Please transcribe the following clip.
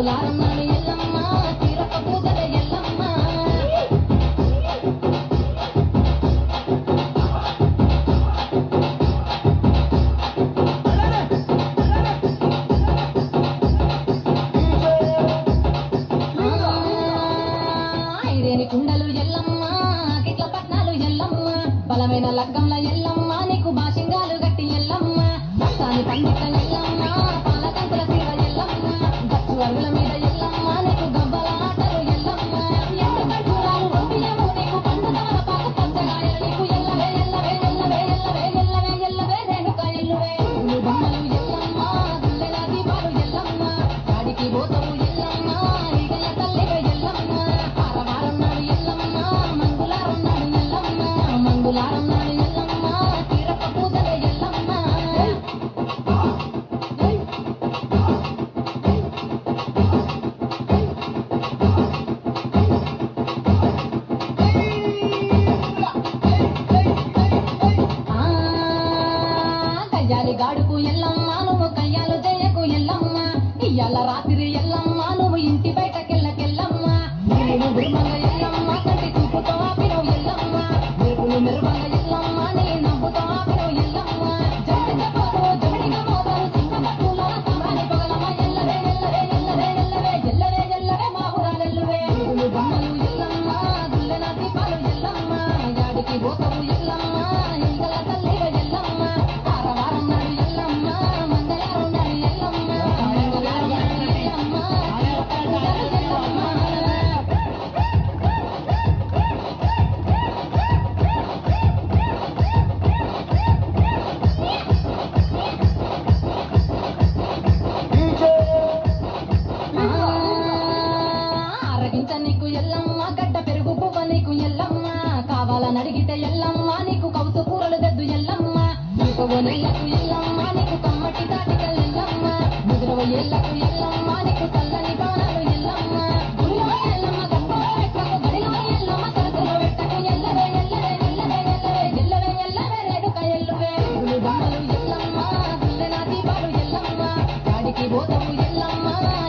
మంగులారం నాడు ఎల్లమ్మ తీరొక్క పూజల ఎల్లమ్మ ఐరేని కుండలు ఎల్లమ్మ కిట్ల పట్నాలు ఎల్లమ్మ బలమైన లగ్గంల ఎల్లమ్మ నీకు బాషింగాలు గట్టి ఎల్లమ్మ భక్తాన్ని పండిత ఎల్లమ్మ పాలకంకుల శివ ఎల్లమ్మ గచ్చు అరుగుల మీద ఎల్లమ్మ నీకు గబ్బల ఆటలు ఎల్లమ్మ ఎండు కర్పూరాలు ఒంటియము నీకు పండు తమల పాకు పచ్చగాయలు నీకు ఎల్లవే ఎల్లవే ఎల్లవే ఎల్లవే ఎల్లవే ఎల్లవే రేణుక ఎల్లువే పూలు బొమ్మలు ఎల్లమ్మ గుల్లెల దీపాలు ఎల్లమ్మ కాడికి పోతవు ఎల్లమ్మ ఈగల తల్లిగా ఎల్లమ్మ పారవారం నాడు ఎల్లమ్మ మంగులారం నాడు ఎల్లమ్మ మంగులారం నాడు ఎల్లమ్మ తీరొక్క పూజల ఎల్లమ్మ కయ్యాలి గాడుకు ఎల్లమ్మ నువ్వు కయ్యాలు చేయకు ఎల్లమ్మ ఇయ్యాల రాత్రి ఎల్లమ్మ నువ్వు ఇంటి బయటకెళ్ళకెళ్ళమ్మ నేను గురుమంగ